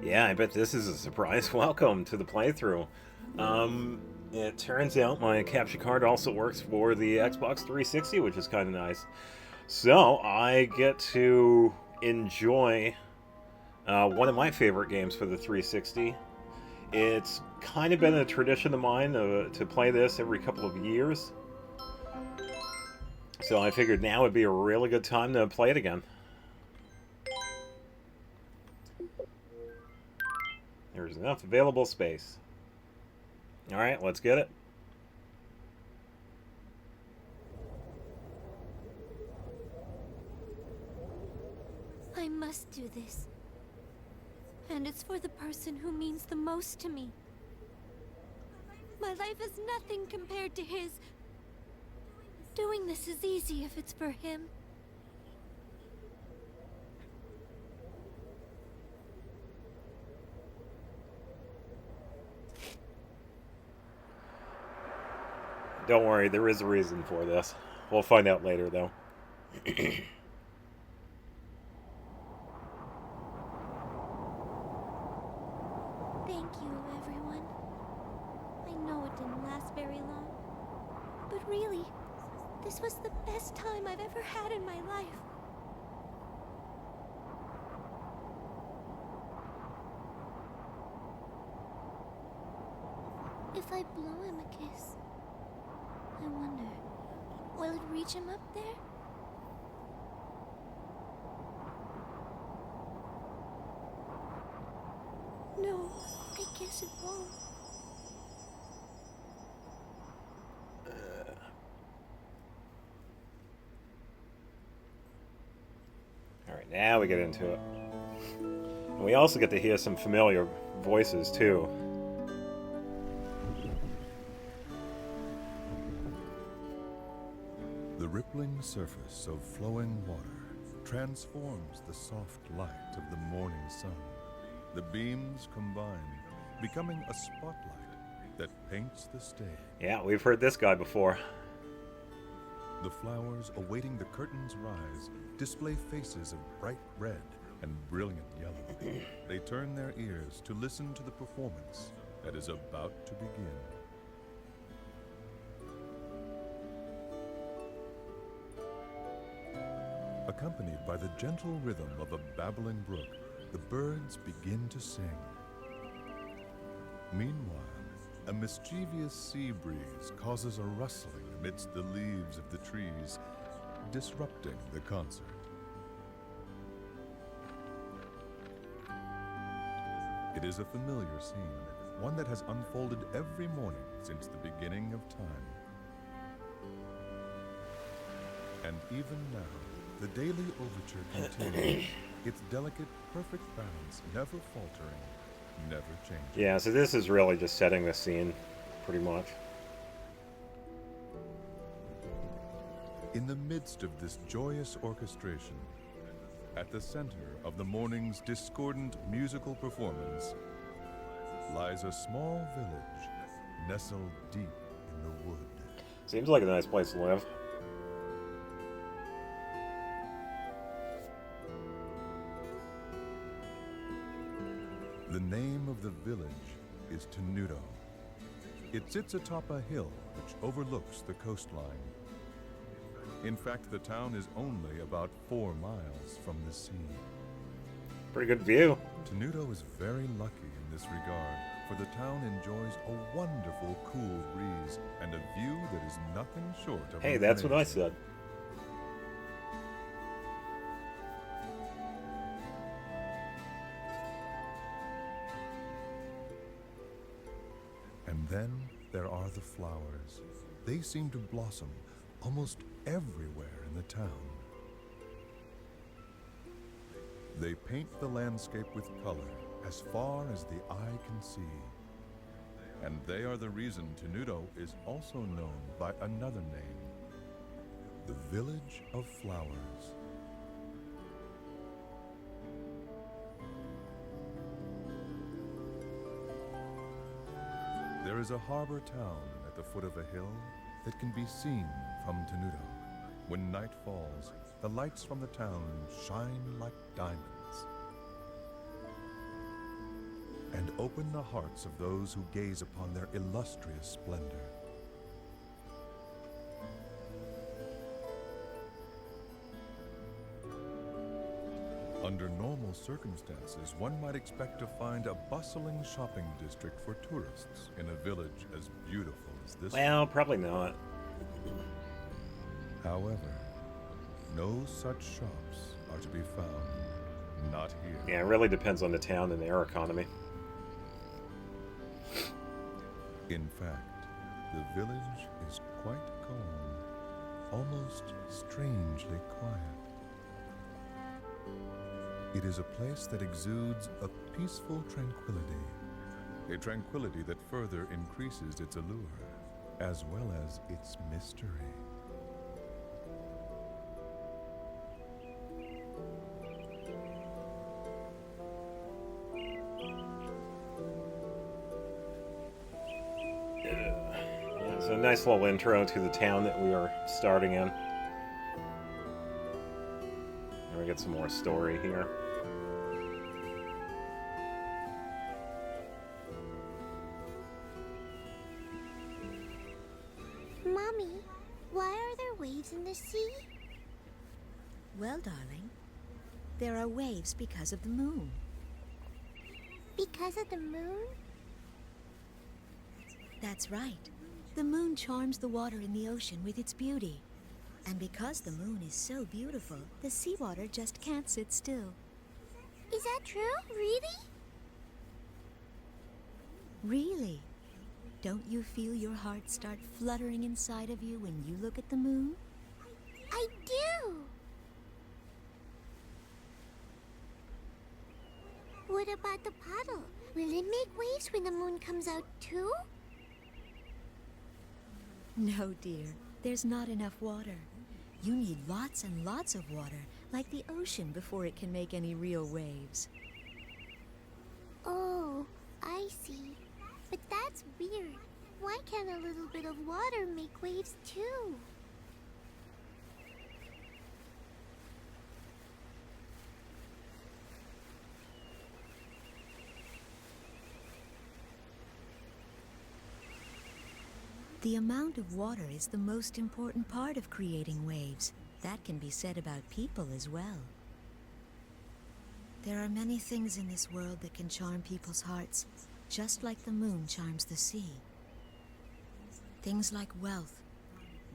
Yeah, I bet this is a surprise welcome to the playthrough. It turns out my capture card also works for the Xbox 360, which is kind of nice. So I get to enjoy one of my favorite games for the 360. It's kind of been a tradition of mine to play this every couple of years. So I figured now would be a really good time to play it again. There's enough available space. Alright, let's get it. I must do this. And it's for the person who means the most to me. My life is nothing compared to his. Doing this is easy if it's for him. Don't worry, there is a reason for this. We'll find out later, though. Thank you, everyone. I know it didn't last very long. But really, this was the best time I've ever had in my life. If I blow him a kiss, I wonder, will it reach him up there? No, I guess it won't. Alright, now we get into it. And we also get to hear some familiar voices, too. The rippling surface of flowing water transforms the soft light of the morning sun. The beams combine, becoming a spotlight that paints the stage. Yeah, we've heard this guy before. The flowers awaiting the curtain's rise display faces of bright red and brilliant yellow. They turn their ears to listen to the performance that is about to begin. Accompanied by the gentle rhythm of a babbling brook, the birds begin to sing. Meanwhile, a mischievous sea breeze causes a rustling amidst the leaves of the trees, disrupting the concert. It is a familiar scene, one that has unfolded every morning since the beginning of time. And even now, the daily overture continues, its delicate, perfect balance never faltering, never changing. Yeah, so this is really just setting the scene, pretty much. In the midst of this joyous orchestration, at the center of the morning's discordant musical performance, lies a small village nestled deep in the wood. Seems like a nice place to live. The name of the village is Tenuto. It sits atop a hill which overlooks the coastline. In fact, the town is only about 4 miles from the sea. Pretty good view. Tenuto is very lucky in this regard, for the town enjoys a wonderful cool breeze and a view that is nothing short of Hey, that's what I amazing. said. And then there are the flowers. They seem to blossom almost everywhere in the town. They paint the landscape with color as far as the eye can see. And they are the reason Tenuto is also known by another name, the Village of Flowers. There is a harbor town at the foot of a hill that can be seen from Tenuto. When night falls, the lights from the town shine like diamonds. open the hearts of those who gaze upon their illustrious splendor. Under normal circumstances, one might expect to find a bustling shopping district for tourists in a village as beautiful as this Well, probably not. one. However, no such shops are to be found. Not here. Yeah, it really depends on the town and their economy. In fact, the village is quite calm, almost strangely quiet. It is a place that exudes a peaceful tranquility, a tranquility that further increases its allure, as well as its mystery. Yeah, so a nice little intro to the town that we are starting in. And we get some more story here. Mommy, why are there waves in the sea? Well, darling, there are waves because of the moon. Because of the moon? That's right. The moon charms the water in the ocean with its beauty. And because the moon is so beautiful, the seawater just can't sit still. Is that true? Really? Really? Don't you feel your heart start fluttering inside of you when you look at the moon? I do! What about the puddle? Will it make waves when the moon comes out too? No, dear. There's not enough water. You need lots and lots of water, like the ocean, before it can make any real waves. Oh, I see. But that's weird. Why can't a little bit of water make waves too? The amount of water is the most important part of creating waves. That can be said about people as well. There are many things in this world that can charm people's hearts, just like the moon charms the sea. Things like wealth,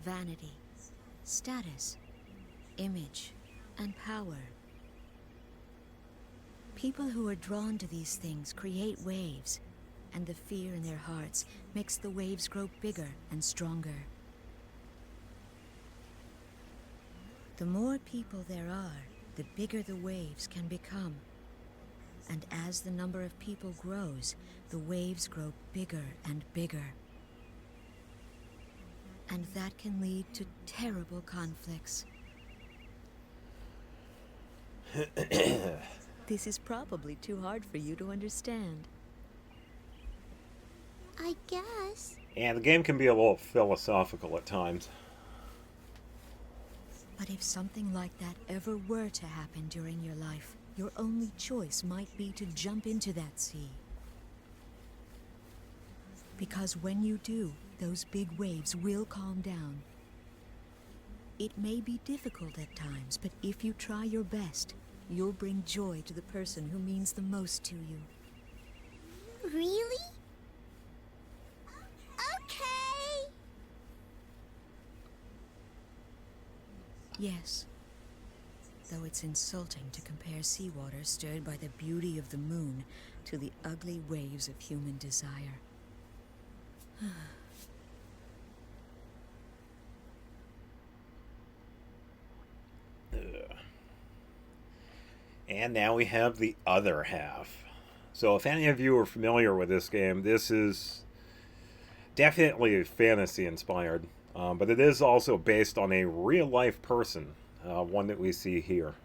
vanity, status, image, and power. People who are drawn to these things create waves, and the fear in their hearts makes the waves grow bigger and stronger. The more people there are, the bigger the waves can become. And as the number of people grows, the waves grow bigger and bigger. And that can lead to terrible conflicts. This is probably too hard for you to understand. I guess. Yeah, the game can be a little philosophical at times. But if something like that ever were to happen during your life, your only choice might be to jump into that sea. Because when you do, those big waves will calm down. It may be difficult at times, but if you try your best, you'll bring joy to the person who means the most to you. Really? Okay! Yes. Though it's insulting to compare seawater stirred by the beauty of the moon to the ugly waves of human desire. And now we have the other half. So if any of you are familiar with this game, this is definitely fantasy inspired, but it is also based on a real life person, one that we see here.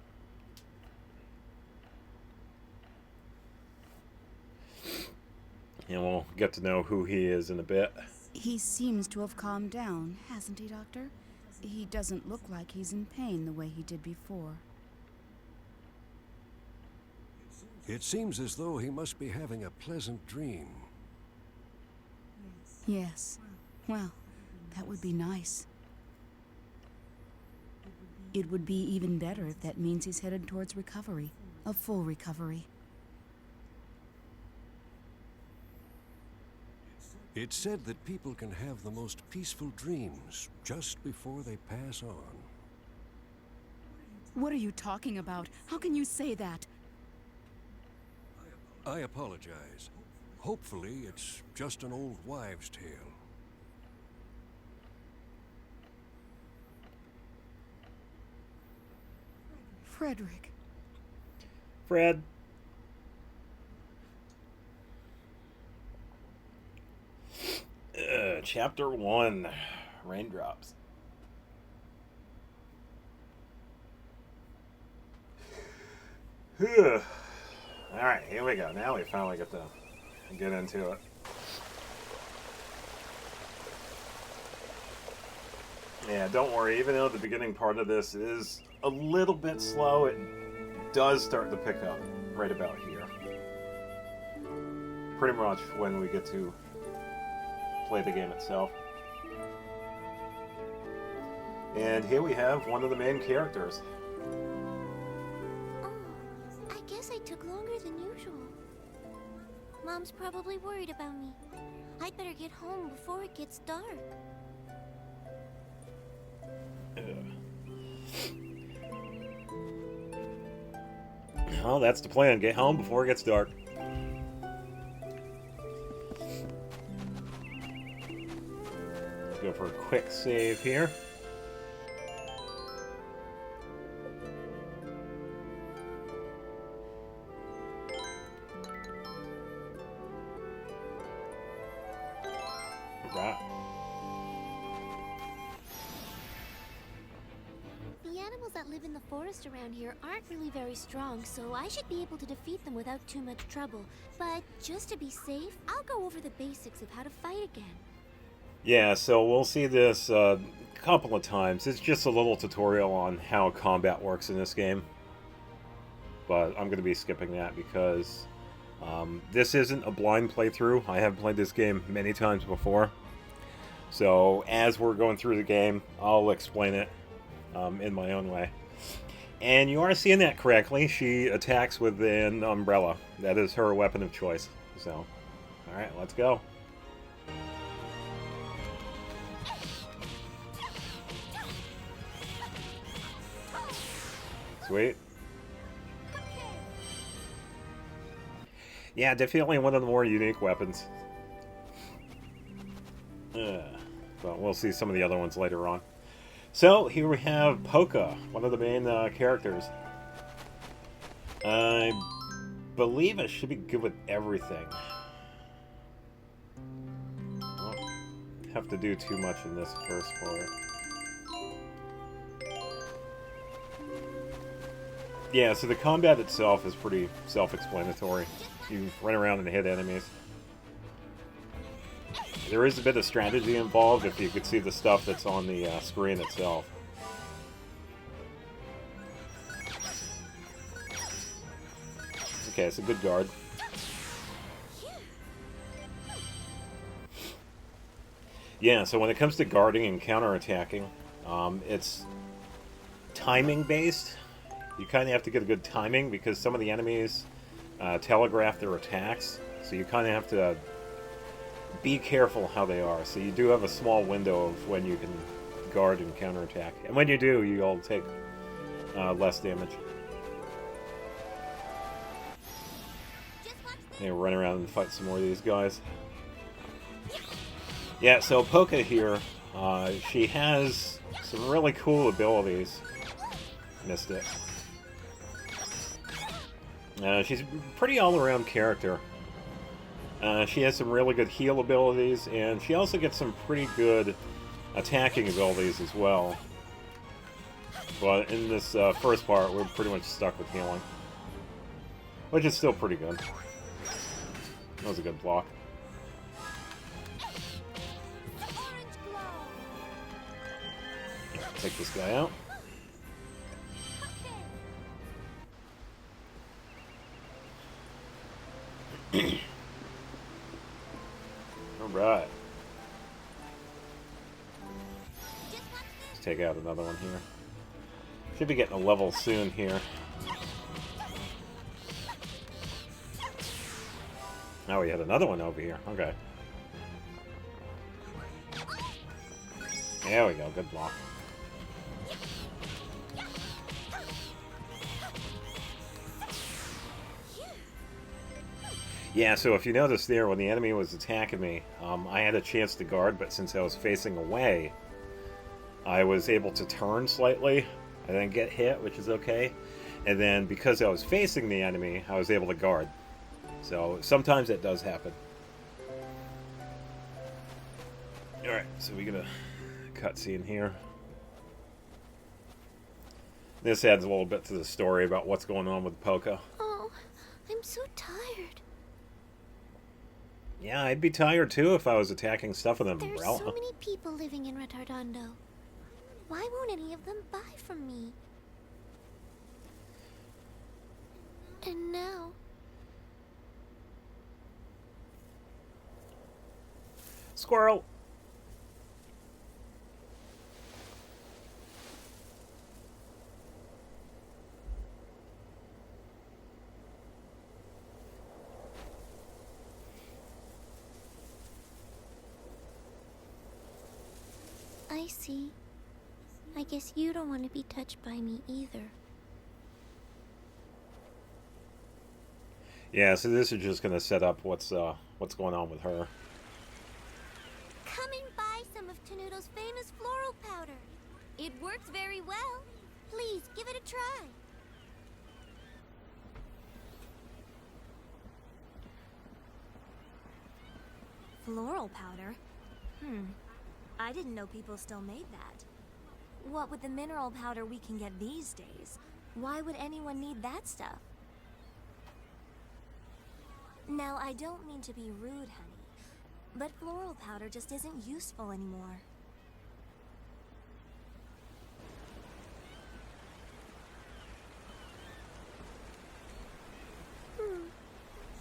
And we'll get to know who he is in a bit. He seems to have calmed down, hasn't he, Doctor? He doesn't look like he's in pain the way he did before. It seems as though he must be having a pleasant dream. Yes. Well, that would be nice. It would be even better if that means he's headed towards recovery. A full recovery. It's said that people can have the most peaceful dreams just before they pass on. What are you talking about? How can you say that? I apologize. Hopefully, it's just an old wives' tale. Frederick. Fred. Chapter 1. Raindrops. Alright, here we go. Now we finally get to get into it. Yeah, don't worry. Even though the beginning part of this is a little bit slow, it does start to pick up right about here. Pretty much when we get to play the game itself. And here we have one of the main characters. Oh, I guess I took longer than usual. Mom's probably worried about me. I'd better get home before it gets dark. Oh, that's the plan. Get home before it gets dark. Let's go for a quick save here. Right. The animals that live in the forest around here aren't really very strong, so I should be able to defeat them without too much trouble. But just to be safe, I'll go over the basics of how to fight again. Yeah, so we'll see this a couple of times. It's just a little tutorial on how combat works in this game. But I'm going to be skipping that because this isn't a blind playthrough. I have played this game many times before. So as we're going through the game, I'll explain it in my own way. And you are seeing that correctly. She attacks with an umbrella. That is her weapon of choice. So, alright, let's go. Sweet. Yeah, definitely one of the more unique weapons. But we'll see some of the other ones later on. So, here we have Polka, one of the main characters. I believe I should be good with everything. I don't have to do too much in this first part. Yeah, so the combat itself is pretty self-explanatory. You run around and hit enemies. There is a bit of strategy involved if you could see the stuff that's on the screen itself. Okay, it's a good guard. Yeah, so when it comes to guarding and counterattacking, it's timing-based. You kind of have to get a good timing because some of the enemies telegraph their attacks, so you kind of have to be careful how they are. So you do have a small window of when you can guard and counterattack. And when you do, you'll take less damage. Yeah, run around and fight some more of these guys. Yeah, so Polka here, she has some really cool abilities. Missed it. She's a pretty all-around character. She has some really good heal abilities, and she also gets some pretty good attacking abilities as well. But in this first part, we're pretty much stuck with healing. Which is still pretty good. That was a good block. Take this guy out. Alright. Let's take out another one here. Should be getting a level soon here. Oh, we had another one over here. Okay. There we go. Good block. Yeah, so if you notice there, when the enemy was attacking me, I had a chance to guard, but since I was facing away, I was able to turn slightly. I didn't get hit, which is okay. And then because I was facing the enemy, I was able to guard. So sometimes that does happen. Alright, so we get a cutscene here. This adds a little bit to the story about what's going on with Poco. Oh, I'm so tired. Yeah, I'd be tired too if I was attacking stuff with an There's umbrella. so many people living in Retardando. Why won't any of them buy from me? And now... Squirrel! I see. I guess you don't want to be touched by me either. Yeah, so this is just going to set up what's going on with her. Come and buy some of Tenuto's famous floral powder. It works very well. Please, give it a try. Floral powder? I didn't know people still made that. What with the mineral powder we can get these days, why would anyone need that stuff? Now, I don't mean to be rude, honey, but floral powder just isn't useful anymore.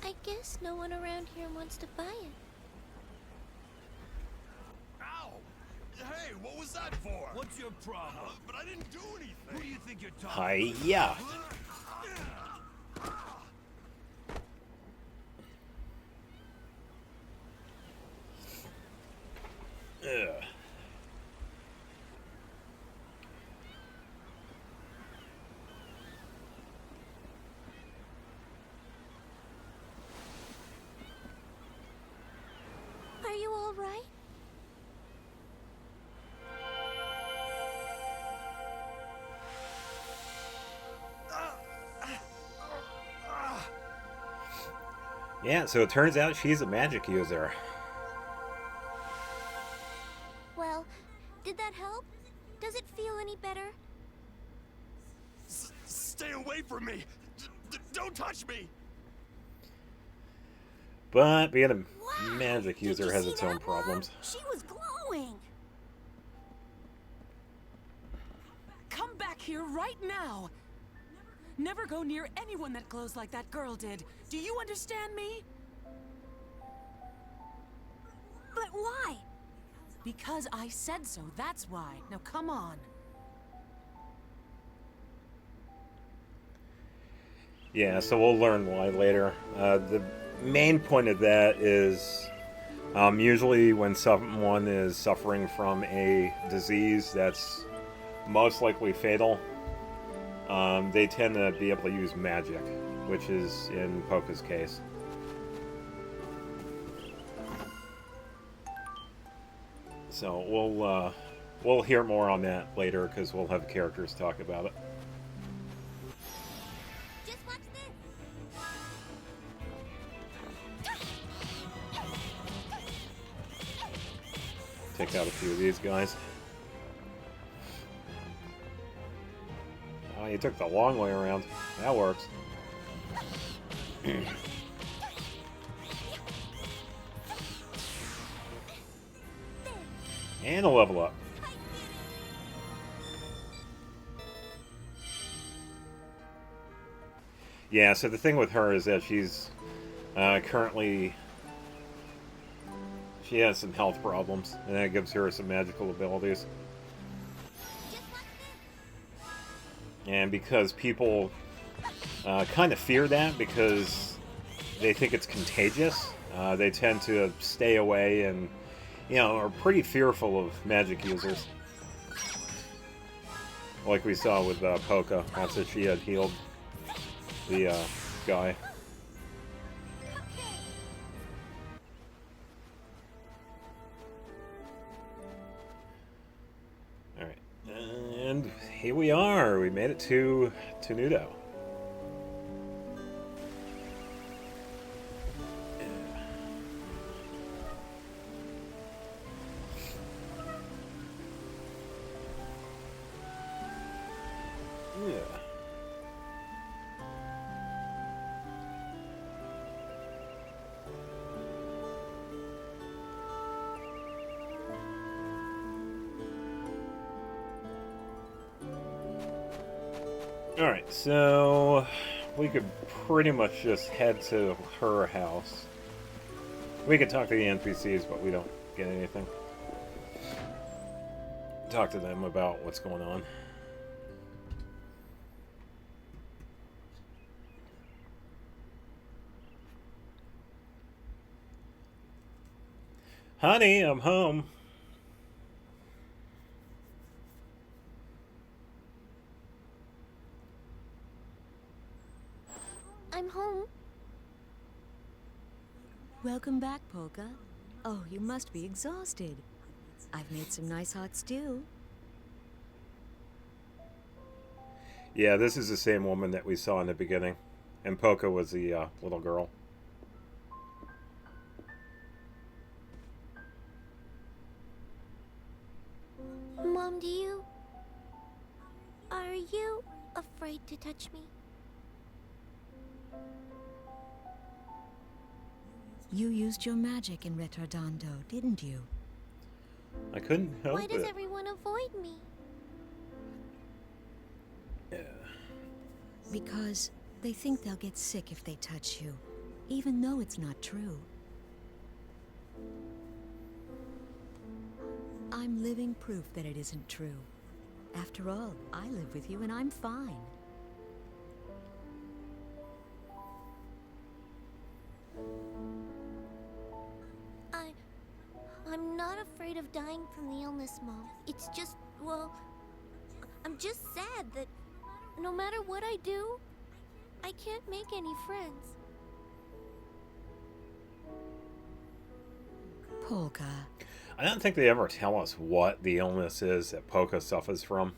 I guess no one around here wants to buy it. Ow! Hey, what was that for? What's your problem? But I didn't do anything. Who do you think you're talking Hiya! Ugh. Are you all right? Yeah, so it turns out she's a magic user. Well, did that help? Does it feel any better? Stay away from me! Don't touch me! But being a Wow! magic Did user you has see its own that, Mom? problems. She was glowing! Come back here right now! Never go near anyone that glows like that girl did. Do you understand me? But why? Because I said so, that's why. Now come on. Yeah, so we'll learn why later. The main point of that is usually when someone is suffering from a disease that's most likely fatal, they tend to be able to use magic, which is in Poco's case. So we'll hear more on that later because we'll have characters talk about it. Just watch this. Take out a few of these guys. Oh, you took the long way around. That works. And a level up. Yeah, so the thing with her is that she's Currently, she has some health problems, and that gives her some magical abilities. And because people kind of fear that because they think it's contagious, they tend to stay away and, are pretty fearful of magic users. Like we saw with Polka, after she had healed the guy. Alright, and here we are. We made it to Tenuto. Alright, so we could pretty much just head to her house. We could talk to the NPCs, but we don't get anything. Talk to them about what's going on. Honey, I'm home. I'm home. Welcome back, Polka. Oh, you must be exhausted. I've made some nice hot stew. Yeah, this is the same woman that we saw in the beginning. And Polka was the little girl. Mom, are you afraid to touch me? You used your magic in Retardando, didn't you? I couldn't help Why does it. everyone avoid me? Yeah. Because they think they'll get sick if they touch you, even though it's not true. I'm living proof that it isn't true. After all, I live with you and I'm fine. I'm not afraid of dying from the illness, Mom. It's just, well, I'm just sad that no matter what I do, I can't make any friends. Polka. I don't think they ever tell us what the illness is that Polka suffers from.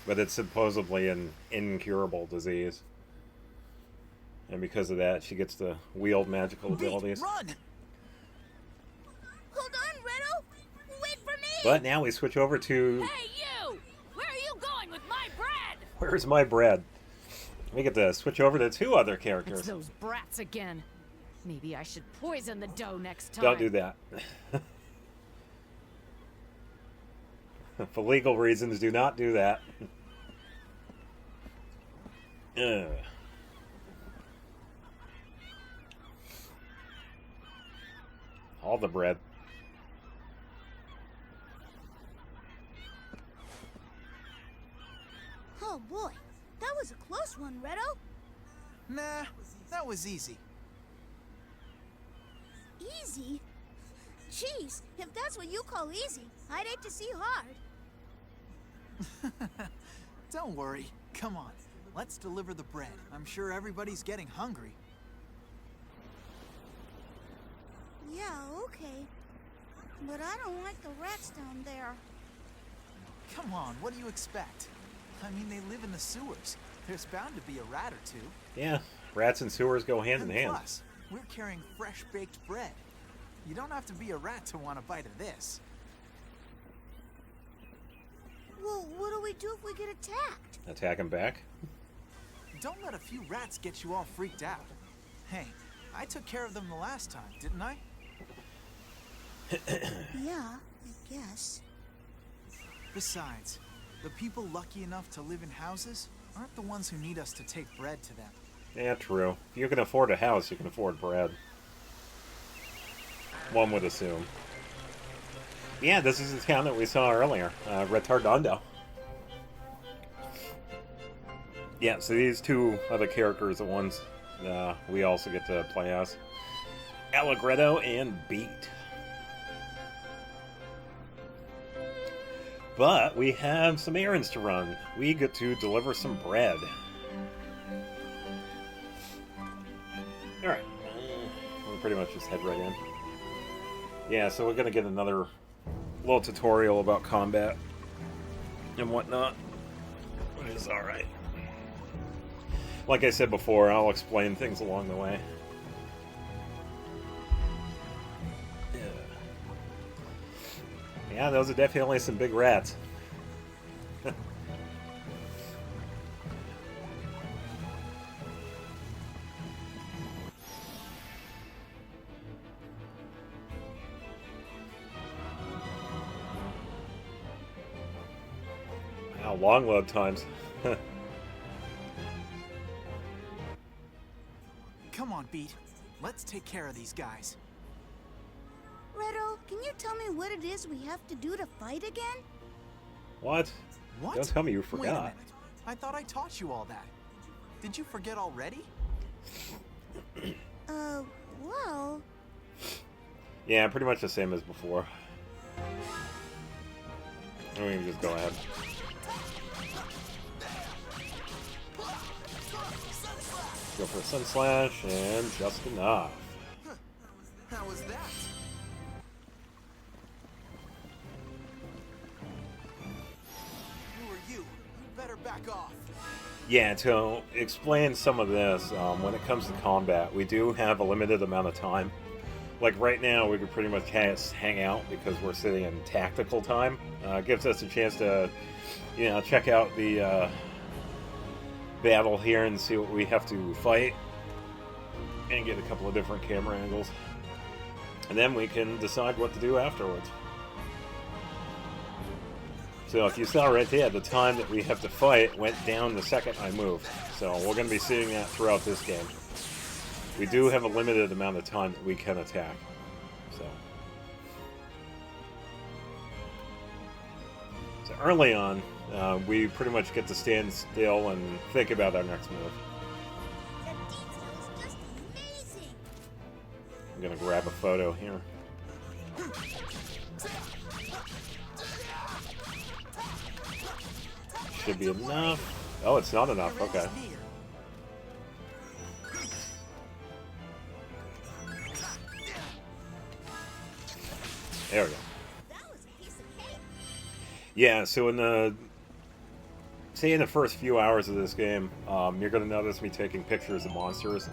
But it's supposedly an incurable disease. And because of that, she gets to wield magical abilities. Run! Hold on, Redo! Wait for me! But now we switch over to... Hey, you! Where are you going with my bread? Where's my bread? We get to switch over to two other characters. It's those brats again. Maybe I should poison the dough next time. Don't do that. For legal reasons, do not do that. Ugh. All the bread. Oh boy, that was a close one, Redo. Nah, that was easy. Easy? Jeez, if that's what you call easy, I'd hate to see hard. Don't worry. Come on. Let's deliver the bread. I'm sure everybody's getting hungry. Yeah, okay. But I don't like the rats down there. Come on, what do you expect? I mean, they live in the sewers. There's bound to be a rat or two. Yeah, rats and sewers go hand in And hand. plus, we're carrying fresh baked bread. You don't have to be a rat to want a bite of this. Well, what do we do if we get attacked? Attack him back? Don't let a few rats get you all freaked out. Hey, I took care of them the last time, didn't I? Yeah, I guess. Besides, The people lucky enough to live in houses aren't the ones who need us to take bread to them. Yeah, true. If you can afford a house, you can afford bread. One would assume. Yeah, this is the town that we saw earlier, Retardondo. Yeah, so these two other characters, the ones we also get to play as. Allegretto and Beat. But we have some errands to run. We get to deliver some bread. Alright. We'll pretty much just head right in. Yeah, so we're going to get another little tutorial about combat and whatnot, which is alright. Like I said before, I'll explain things along the way. Yeah, those are definitely some big rats. Wow, long load times. Come on, Beat. Let's take care of these guys. Redo, can you tell me what it is we have to do to fight again? What? What? Don't tell me you Wait a forgot. minute. I thought I taught you all that. Did you forget already? Well... Yeah, pretty much the same as before. We can just go ahead. Go for a Sun Slash, and just enough. How was that? Who are you? You better back off. Yeah, to explain some of this, when it comes to combat, we do have a limited amount of time. Like right now, we could pretty much hang out because we're sitting in tactical time. Gives us a chance to, check out the battle here and see what we have to fight, and get a couple of different camera angles. And then we can decide what to do afterwards. So if you saw right there, the time that we have to fight went down the second I moved. So we're going to be seeing that throughout this game. We do have a limited amount of time that we can attack. So early on, we pretty much get to stand still and think about our next move. The detail is just amazing! I'm going to grab a photo here. Should be enough. Oh, it's not enough. Okay. There we go. Yeah, so in the first few hours of this game, you're going to notice me taking pictures of monsters.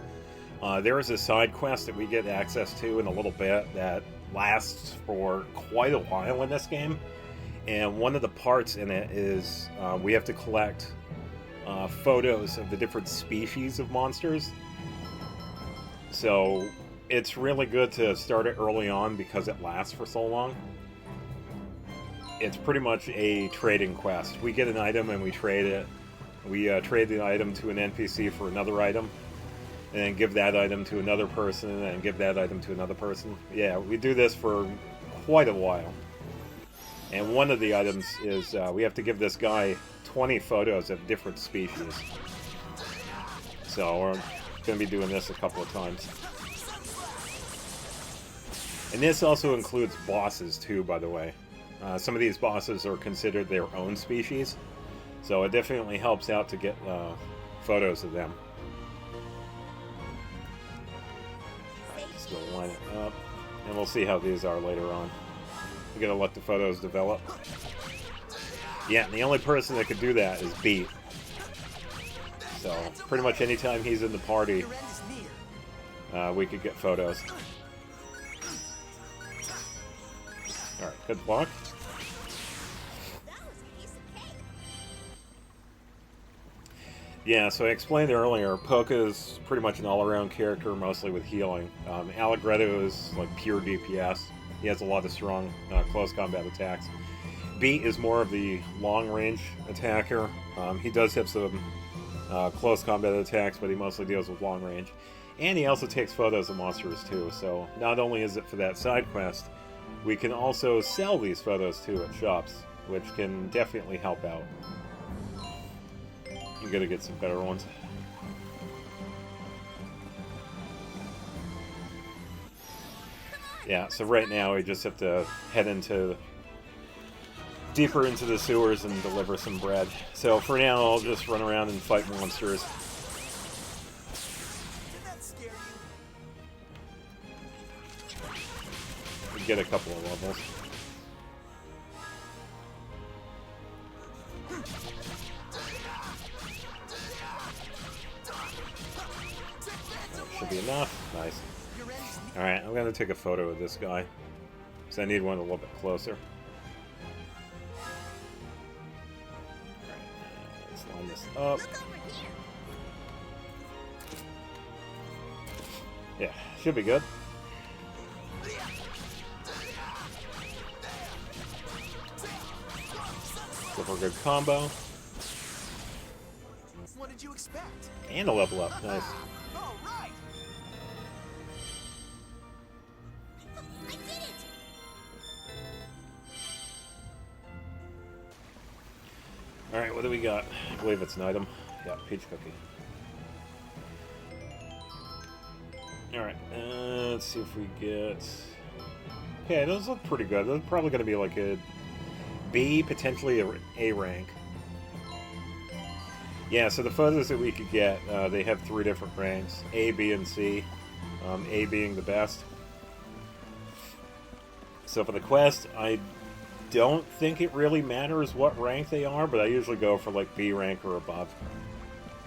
There is a side quest that we get access to in a little bit that lasts for quite a while in this game. And one of the parts in it is we have to collect photos of the different species of monsters. So it's really good to start it early on because it lasts for so long. It's pretty much a trading quest. We get an item and we trade it. We trade the item to an NPC for another item, and then give that item to another person, and give that item to another person. Yeah, we do this for quite a while. And one of the items is we have to give this guy 20 photos of different species. So we're going to be doing this a couple of times. And this also includes bosses too, by the way. Some of these bosses are considered their own species, so it definitely helps out to get photos of them. Just go line it up, and we'll see how these are later on. We gotta let the photos develop. Yeah, and the only person that could do that is Beat. So pretty much anytime he's in the party, we could get photos. Alright, good luck. Yeah, so I explained earlier, Polka's pretty much an all-around character, mostly with healing. Allegretto is like pure DPS. He has a lot of strong close combat attacks. Beat is more of the long-range attacker. He does have some close combat attacks, but he mostly deals with long range. And he also takes photos of monsters too, so not only is it for that side quest, we can also sell these photos too at shops, which can definitely help out. I'm gonna get some better ones. Yeah, so right now we just have to head deeper into the sewers and deliver some bread. So for now, I'll just run around and fight monsters. Get a couple of levels. That should be enough. Nice. Alright, I'm gonna take a photo of this guy. Because I need one a little bit closer. Alright, let's line this up. Yeah, should be good. Go for a good combo. What did you expect? And a level up. Nice. All right. I did it! Alright, what do we got? I believe it's an item. Yeah, peach cookie. Alright, let's see if we get... Okay, those look pretty good. Those are probably going to be like a B, potentially A rank. Yeah, so the photos that we could get, they have 3 different ranks. A, B, and C. A being the best. So for the quest, I don't think it really matters what rank they are, but I usually go for like B rank or above.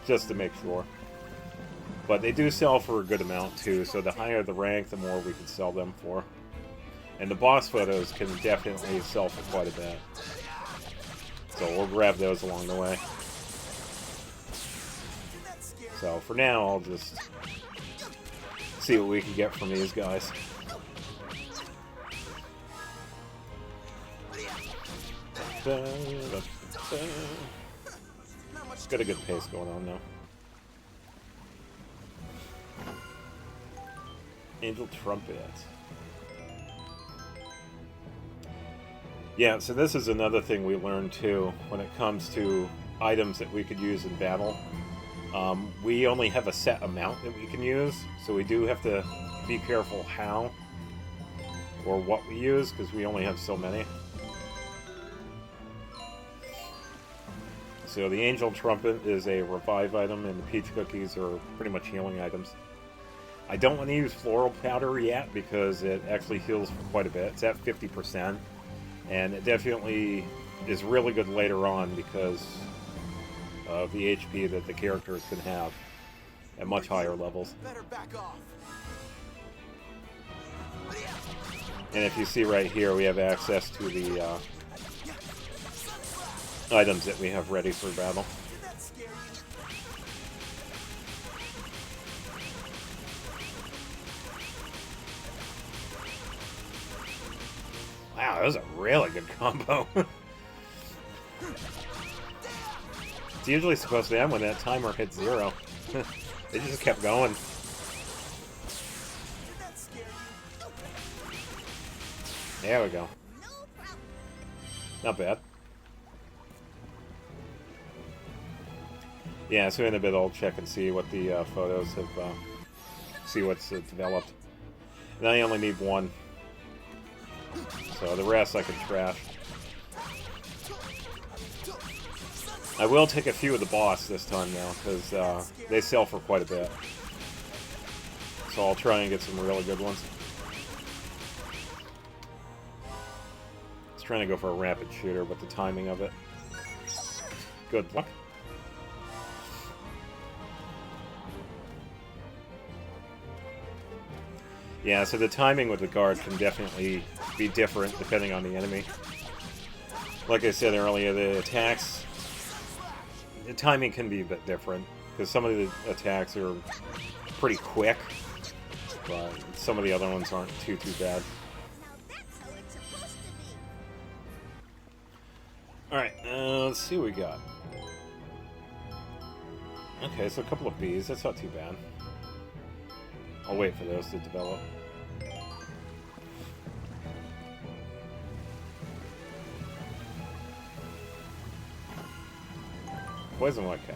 Just to make sure. But they do sell for a good amount too, so the higher the rank, the more we can sell them for. And the boss photos can definitely sell for quite a bit. So we'll grab those along the way. So for now, I'll just see what we can get from these guys. Got a good pace going on now. Angel Trumpet. Yeah, so this is another thing we learned too when it comes to items that we could use in battle. We only have a set amount that we can use, so we do have to be careful how or what we use, because we only have so many. So the Angel Trumpet is a revive item, and the Peach Cookies are pretty much healing items. I don't want to use Floral Powder yet, because it actually heals for quite a bit. It's at 50%, and it definitely is really good later on, because of the HP that the characters can have at much higher levels. Better back off. And if you see right here, we have access to the items that we have ready for battle. Wow, that was a really good combo. It's usually supposed to end when that timer hits 0. They just kept going. There we go. Not bad. Yeah, so in a bit I'll check and see what the photos have, see what's developed. And I only need 1. So the rest I can trash. I will take a few of the boss this time now, because they sell for quite a bit. So I'll try and get some really good ones. I was trying to go for a rapid shooter, but the timing of it. Good luck. Yeah, so the timing with the guard can definitely be different depending on the enemy. Like I said earlier, the attacks, the timing can be a bit different, because some of the attacks are pretty quick, but some of the other ones aren't too bad. Let's see what we got. Okay, so a couple of bees. That's not too bad. I'll wait for those to develop. Poison white cow.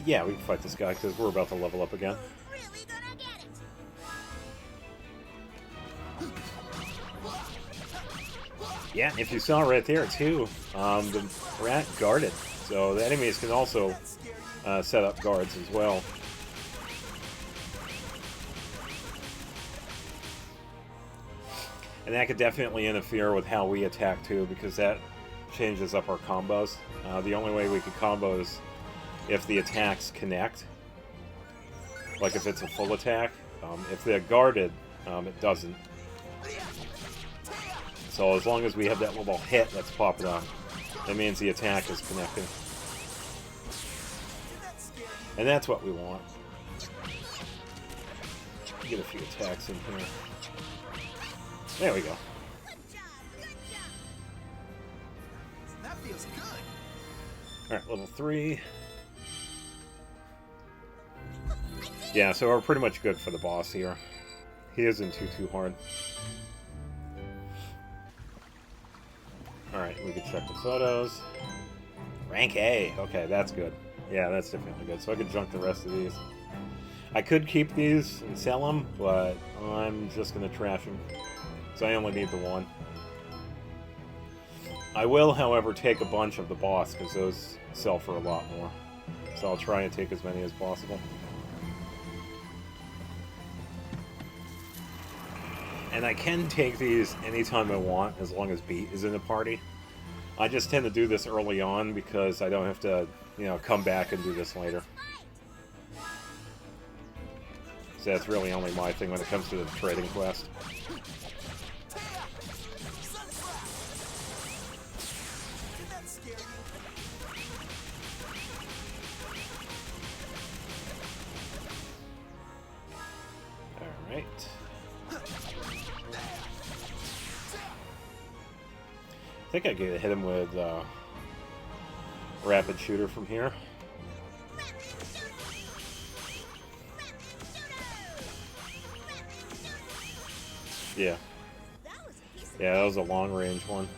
Yeah, we can fight this guy because we're about to level up again. Really gonna get it. Yeah, if you saw right there too, the rat guarded, so the enemies can also set up guards as well. And that could definitely interfere with how we attack too, because that changes up our combos. The only way we could combo is if the attacks connect. Like if it's a full attack. If they're guarded, it doesn't. So as long as we have that little hit that's popping up, that means the attack is connecting. And that's what we want. Get a few attacks in here. There we go. That feels good. Alright, level 3. Yeah, so we're pretty much good for the boss here. He isn't too hard. Alright, we can check the photos. Rank A. Okay, that's good. Yeah, that's definitely good. So I could junk the rest of these. I could keep these and sell them, but I'm just going to trash them. So I only need the one. I will, however, take a bunch of the boss, because those sell for a lot more. So I'll try and take as many as possible. And I can take these anytime I want, as long as Beat is in the party. I just tend to do this early on, because I don't have to, you know, come back and do this later. So that's really only my thing when it comes to the trading quest. Alright. I think I could hit him with rapid shooter from here. Yeah. Yeah, that was a long range one.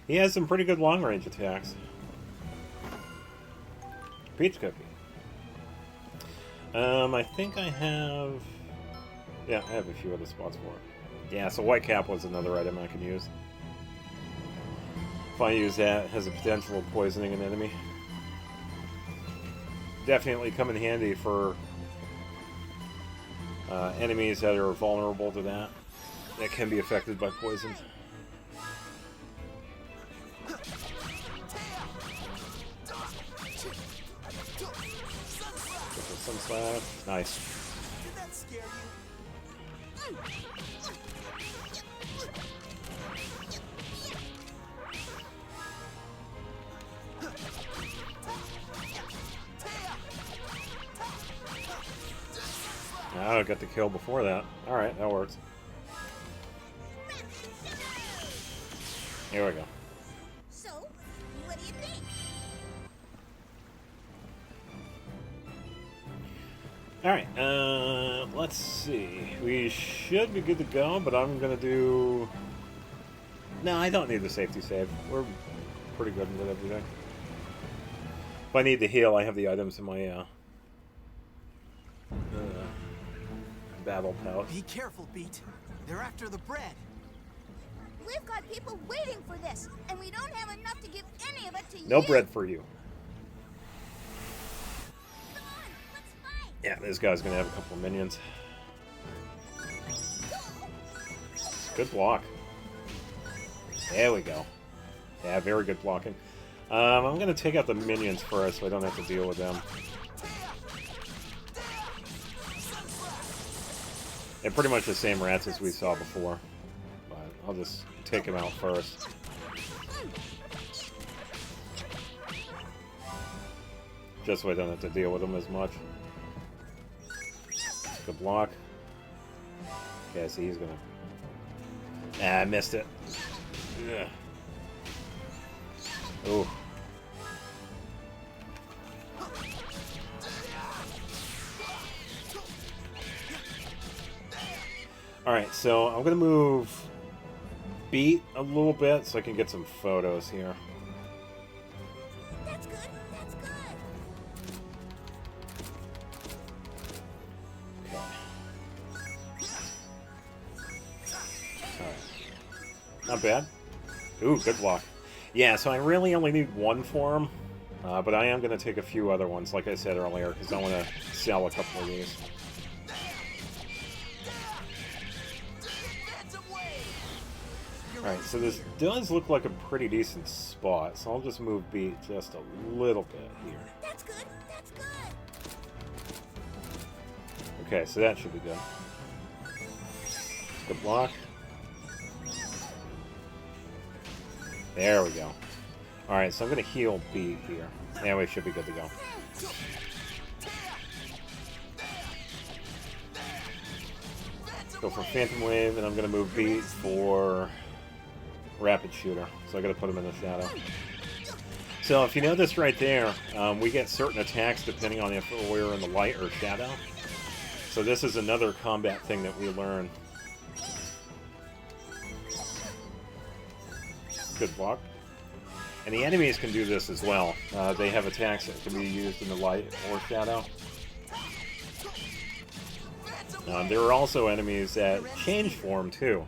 He has some pretty good long range attacks. Peach cookie. I think I have... Yeah, I have a few other spots for it. Yeah, so white cap was another item I can use. If I use that, it has the potential of poisoning an enemy. Definitely come in handy for enemies that are vulnerable to that can be affected by poison. Sun slash. Nice. I got the kill before that. Alright, that works. Here we go. So, what do you think? Alright, let's see. We should be good to go, but I'm gonna do... No, I don't need the safety save. We're pretty good with everything. If I need to heal, I have the items in my battle pouch. Be careful, Beat. They're after the bread. We've got people waiting for this, and we don't have enough to give any of it to you. No bread for you. Come on, let's fight. Yeah, this guy's gonna have a couple of minions. Good block. There we go. Yeah, very good blocking. I'm gonna take out the minions first so I don't have to deal with them. They're pretty much the same rats as we saw before, but I'll just take them out first. Just so I don't have to deal with them as much. Good block. Okay, so he's gonna... Ah, I missed it. Ugh. Ooh. Alright, so I'm gonna move Beat a little bit so I can get some photos here. That's good. That's good. Not bad. Ooh, good block. Yeah, so I really only need one for him, but I am going to take a few other ones, like I said earlier, because I want to sell a couple of these. Alright, so this does look like a pretty decent spot, so I'll just move Beat just a little bit here. That's good. That's good. Okay, so that should be good. Good block. There we go. Alright, so I'm going to heal Beat here. Yeah, we should be good to go. Go for Phantom Wave, and I'm going to move Beat for Rapid Shooter. So I got to put him in the shadow. So if you notice right there, we get certain attacks depending on if we're in the light or shadow. So this is another combat thing that we learn. Good block. And the enemies can do this as well. They have attacks that can be used in the light or shadow. There are also enemies that change form too,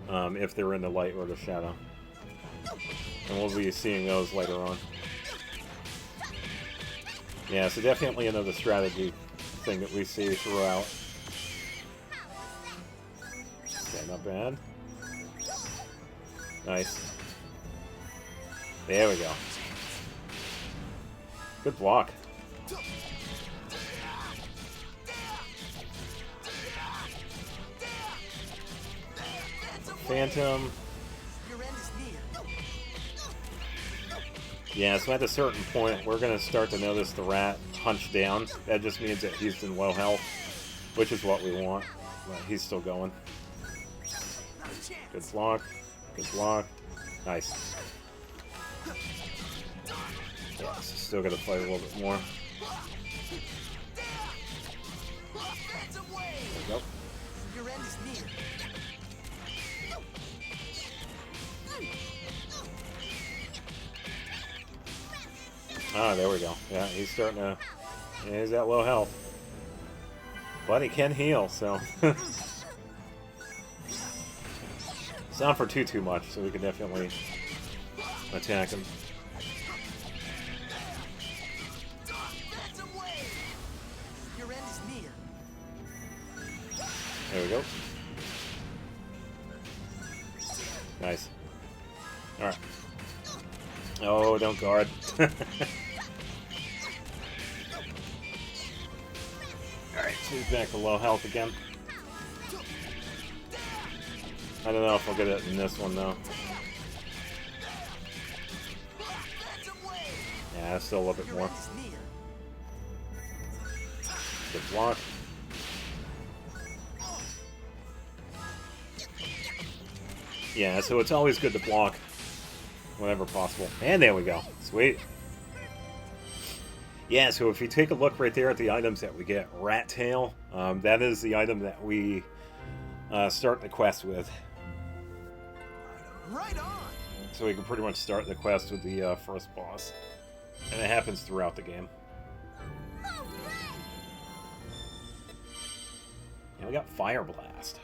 if they're in the light or the shadow. And we'll be seeing those later on. Yeah, so definitely another strategy thing that we see throughout. Okay, not bad. Nice. There we go. Good block. Phantom. Yeah, so at a certain point, we're going to start to notice the rat hunch down. That just means that he's in low health, which is what we want. But he's still going. Good block. Good block. Nice. Yeah, so still got to fight a little bit more. There we go. Ah, there we go. Yeah, he's starting to... Yeah, he's at low health. But he can heal, so... It's not for too much, so we can definitely attack him. There we go. Nice. Alright. Oh, don't guard. Alright, so he's back to low health again. I don't know if I'll get it in this one, though. Yeah, still a little bit more. Good block. Yeah, so it's always good to block whenever possible. And there we go. Sweet. Yeah, so if you take a look right there at the items that we get, Rat Tail, that is the item that we start the quest with. Right on. So we can pretty much start the quest with the first boss. And it happens throughout the game. And we got Fire Blast.